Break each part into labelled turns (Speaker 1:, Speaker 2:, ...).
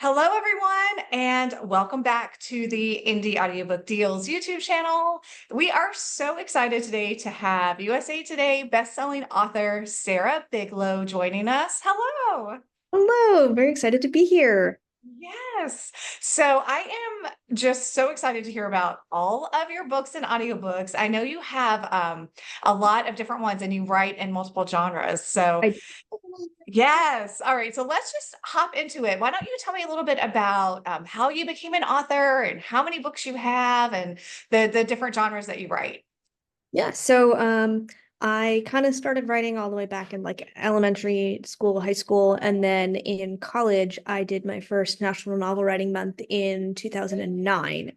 Speaker 1: Hello, everyone, and welcome back to the Indie Audiobook Deals YouTube channel. We are so excited today to have USA Today bestselling author Sarah Biglow joining us. Hello.
Speaker 2: Hello, very excited to be here.
Speaker 1: Yes. So I am just so excited to hear about all of your books and audiobooks. I know you have a lot of different ones and you write in multiple genres. So
Speaker 2: I
Speaker 1: yes. All right. So let's just hop into it. Why don't you tell me a little bit about how you became an author and how many books you have and the different genres that you write?
Speaker 2: yeah, so I kind of started writing all the way back in like elementary school, high school, and then in college I did my first National Novel Writing Month in 2009,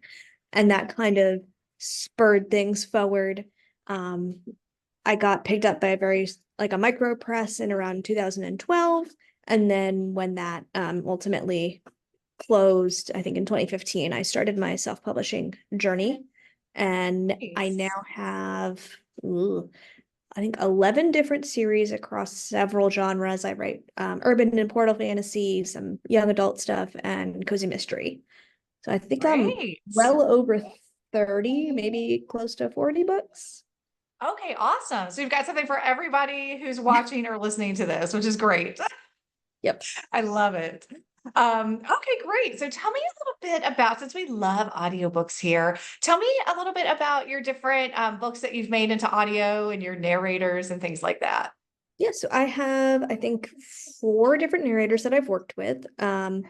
Speaker 2: and that kind of spurred things forward. Um, I got picked up by a micro press in around 2012, and then when that ultimately closed, I think in 2015, I started my self-publishing journey. And I now
Speaker 1: Nice.
Speaker 2: have, I think, 11 different series across several genres. I write urban and portal fantasy, some young adult stuff, and cozy mystery. So I think I'm
Speaker 1: Great.
Speaker 2: well over 30, maybe close to 40 books.
Speaker 1: Okay, awesome. So you've got something for everybody who's watching or listening to this, which is great.
Speaker 2: Yep.
Speaker 1: I love it. Okay, great. So tell me a little bit about, since we love audiobooks here, tell me a little bit about your different books that you've made into audio and your narrators and things like that.
Speaker 2: Yeah, so I have, I think, four different narrators that I've worked with. I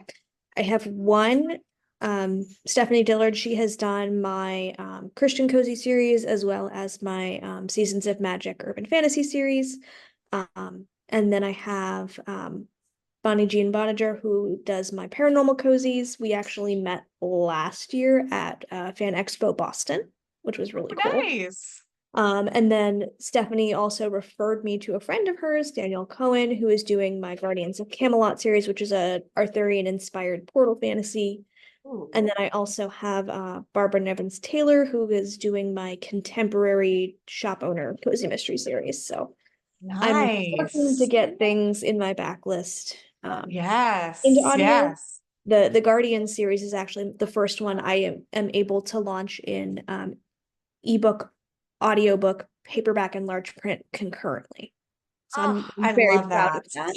Speaker 2: have one, Stephanie Dillard. She has done my Christian Cozy series as well as my Seasons of Magic Urban Fantasy series. And then I have Bonnie Jean Boninger, who does my paranormal cozies. We actually met last year at Fan Expo Boston, which was
Speaker 1: Oh,
Speaker 2: really cool.
Speaker 1: nice.
Speaker 2: And then Stephanie also referred me to a friend of hers, Danielle Cohen, who is doing my Guardians of Camelot series, which is a Arthurian inspired portal fantasy. And
Speaker 1: Ooh,
Speaker 2: then I also have Barbara Nevins Taylor, who is doing my contemporary shop owner cozy mystery series. So I'm working to
Speaker 1: nice.
Speaker 2: get things in my backlist into
Speaker 1: Yes,
Speaker 2: audio.
Speaker 1: yes.
Speaker 2: The Guardian series is actually the first one I am able to launch in ebook, audiobook, paperback, and large print concurrently. So
Speaker 1: Oh,
Speaker 2: I'm
Speaker 1: I
Speaker 2: very
Speaker 1: love
Speaker 2: proud of
Speaker 1: that.
Speaker 2: that.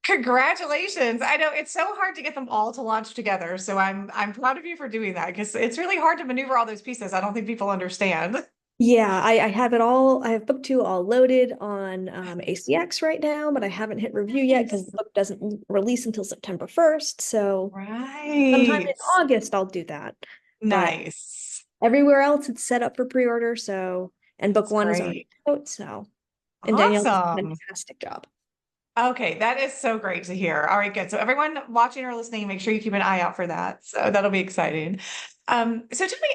Speaker 1: Congratulations. I know it's so hard to get them all to launch together. So I'm proud of you for doing that because it's really hard to maneuver all those pieces. I don't think people understand.
Speaker 2: Yeah, I have it all. I have book two all loaded on ACX right now, but I haven't hit review yet because the
Speaker 1: Nice.
Speaker 2: book doesn't release until September 1st. So sometime in
Speaker 1: Right.
Speaker 2: August, I'll do that. But
Speaker 1: Nice.
Speaker 2: everywhere else, it's set up for pre-order. So, and book
Speaker 1: That's
Speaker 2: one is already
Speaker 1: great.
Speaker 2: out. So, and Danielle does a
Speaker 1: Awesome.
Speaker 2: fantastic job.
Speaker 1: Okay, that is so great to hear. All right, good. So everyone watching or listening, make sure you keep an eye out for that. So that'll be exciting. So tell me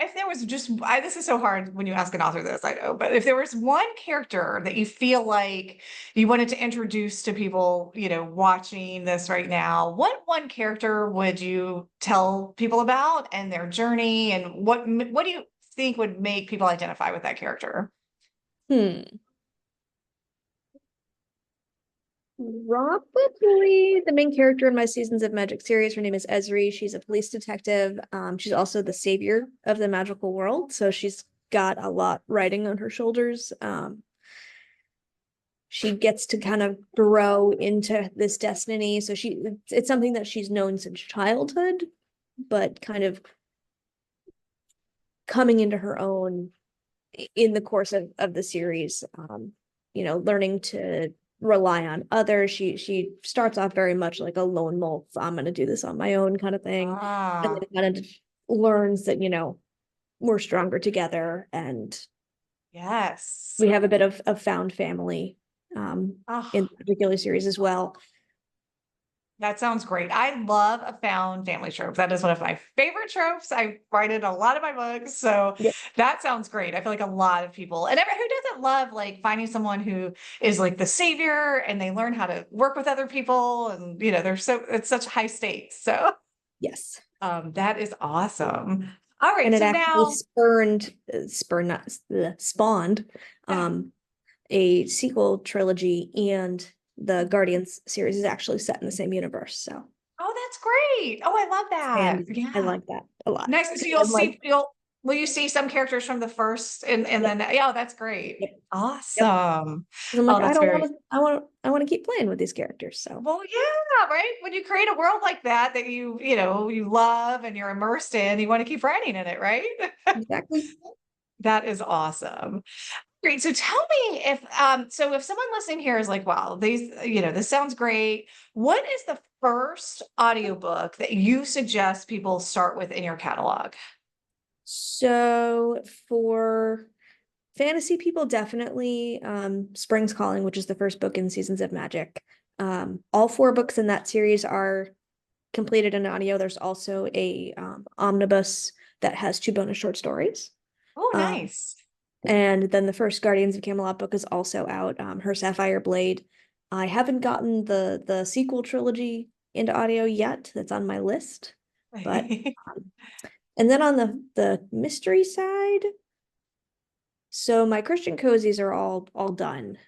Speaker 1: if there was just this is so hard when you ask an author this, I know, but if there was one character that you feel like you wanted to introduce to people, watching this right now, what one character would you tell people about and their journey, and what do you think would make people identify with that character?
Speaker 2: Hmm. Probably the main character in my Seasons of Magic series. Her name is Esri. She's a police detective. She's also the savior of the magical world, so she's got a lot riding on her shoulders. She gets to kind of grow into this destiny. So it's something that she's known since childhood, but kind of coming into her own in the course of the series. Learning to rely on others. She starts off very much like a lone wolf. I'm gonna do this on my own kind of thing. And
Speaker 1: Ah,
Speaker 2: then kind of learns that, we're stronger together and
Speaker 1: yes.
Speaker 2: we have a bit of found family in
Speaker 1: Oh,
Speaker 2: the particular series as well.
Speaker 1: that sounds great. I love a found family trope. That is one of my favorite tropes. I write in a lot of my books. So
Speaker 2: Yep.
Speaker 1: that sounds great. I feel like a lot of people, and who doesn't love like finding someone who is like the savior and they learn how to work with other people and it's such high stakes. So
Speaker 2: Yes.
Speaker 1: that is awesome. All
Speaker 2: And
Speaker 1: right.
Speaker 2: it
Speaker 1: So
Speaker 2: actually
Speaker 1: now
Speaker 2: spawned um a sequel trilogy, and the Guardians series is actually set in the same universe. So
Speaker 1: oh, that's great. Oh, I love that.
Speaker 2: And I
Speaker 1: Yeah.
Speaker 2: like that a lot.
Speaker 1: Nice. So
Speaker 2: 'Cause
Speaker 1: you'll
Speaker 2: I'm like,
Speaker 1: see, will you see some characters from the first and
Speaker 2: yep,
Speaker 1: then, yeah, oh, that's great.
Speaker 2: yep, yep.
Speaker 1: Awesome.
Speaker 2: 'Cause I'm
Speaker 1: Oh,
Speaker 2: like,
Speaker 1: that's very,
Speaker 2: I want to keep playing with these characters. So
Speaker 1: well, yeah, right. When you create a world like that, that you know, you love and you're immersed in, you want to keep writing in it, right?
Speaker 2: exactly.
Speaker 1: That is awesome. Great. So tell me if so if someone listening here is like, wow, these, you know, this sounds great. What is the first audiobook that you suggest people start with in your catalog?
Speaker 2: So for fantasy people, definitely Spring's Calling, which is the first book in Seasons of Magic. All four books in that series are completed in audio. There's also a omnibus that has two bonus short stories.
Speaker 1: Oh,
Speaker 2: Um,
Speaker 1: nice.
Speaker 2: and then the first Guardians of Camelot book is also out, her Sapphire Blade. I haven't gotten the sequel trilogy into audio yet. That's on my list. But um, and then on the mystery side, so my Christian cozies are all done.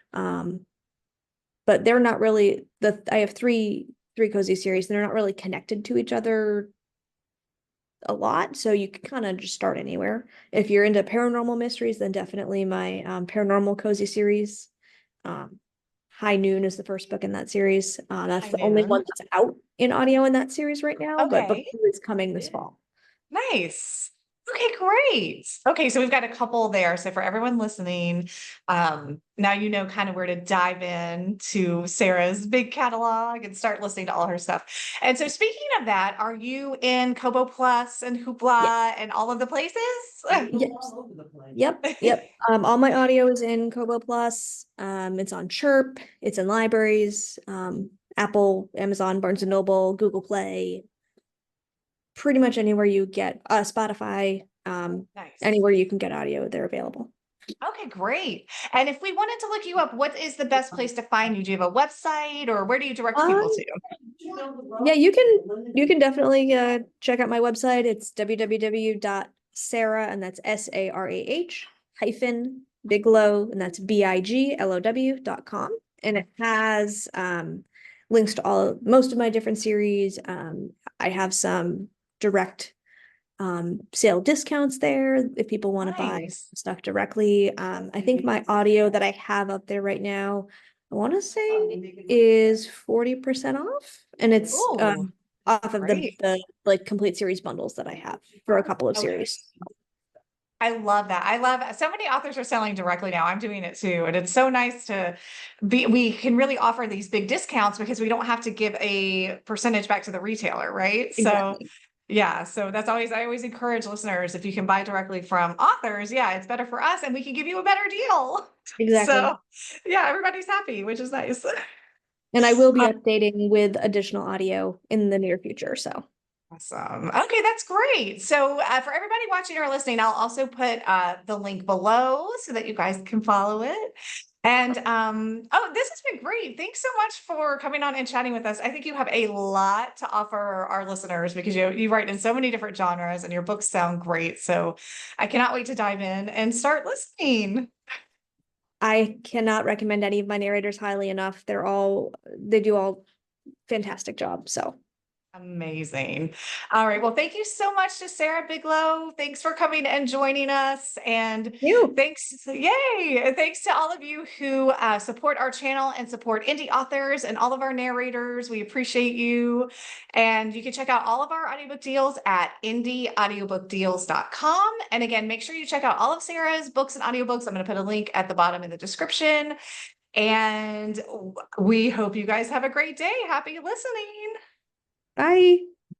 Speaker 2: But they're not really I have three cozy series, and they're not really connected to each other a lot, so you can kind of just start anywhere. If you're into paranormal mysteries, then definitely my paranormal cozy series. Um, High Noon is the first book in that series. That's
Speaker 1: I
Speaker 2: the only
Speaker 1: know.
Speaker 2: one that's out in audio in that series right now, but book
Speaker 1: Okay.
Speaker 2: two is coming this fall.
Speaker 1: Nice. Okay, great. Okay, so we've got a couple there. So for everyone listening, now you know kind of where to dive in to Sarah's big catalog and start listening to all her stuff. And so speaking of that, are you in Kobo Plus and
Speaker 2: Yes.
Speaker 1: Hoopla and all of the places?
Speaker 2: Yep. Yep. All my audio is in Kobo Plus. It's on Chirp, it's in libraries, Apple, Amazon, Barnes and Noble, Google Play, pretty much anywhere you get Spotify,
Speaker 1: Nice.
Speaker 2: anywhere you can get audio, they're available.
Speaker 1: Okay, great. And if we wanted to look you up, what is the best place to find you? Do you have a website or where do you direct
Speaker 2: Um,
Speaker 1: people to?
Speaker 2: yeah, you can definitely check out my website. It's www.sarah, and that's SARAH hyphen Biglow, and that's BIGLOW.com. And it has links to most of my different series. I have some direct sale discounts there if people want to buy
Speaker 1: Nice.
Speaker 2: stuff directly. I think my audio that I have up there right now, I want to say is 40% off, and it's
Speaker 1: Oh,
Speaker 2: off of
Speaker 1: great.
Speaker 2: the like complete series bundles that I have for a couple of
Speaker 1: Okay.
Speaker 2: series.
Speaker 1: I love that. I love so many authors are selling directly now. I'm doing it too. And it's so nice to we can really offer these big discounts because we don't have to give a percentage back to the retailer, right? So
Speaker 2: Exactly.
Speaker 1: yeah, so that's always, I always encourage listeners, if you can buy directly from authors, yeah, it's better for us and we can give you a better deal.
Speaker 2: Exactly.
Speaker 1: So yeah, everybody's happy, which is nice.
Speaker 2: And I will be updating with additional audio in the near future. So
Speaker 1: Awesome. Okay, that's great. So for everybody watching or listening, I'll also put the link below so that you guys can follow it. And oh, this has been great. Thanks so much for coming on and chatting with us. I think you have a lot to offer our listeners because you write in so many different genres and your books sound great. So I cannot wait to dive in and start listening.
Speaker 2: I cannot recommend any of my narrators highly enough. They do all fantastic jobs. So
Speaker 1: Amazing. All right. Well, thank you so much to Sarah Biglow. Thanks for coming and joining us. And
Speaker 2: you.
Speaker 1: yay. And thanks to all of you who support our channel and support indie authors and all of our narrators. We appreciate you. And you can check out all of our audiobook deals at indieaudiobookdeals.com. And again, make sure you check out all of Sarah's books and audiobooks. I'm going to put a link at the bottom in the description. And we hope you guys have a great day. Happy listening.
Speaker 2: Bye.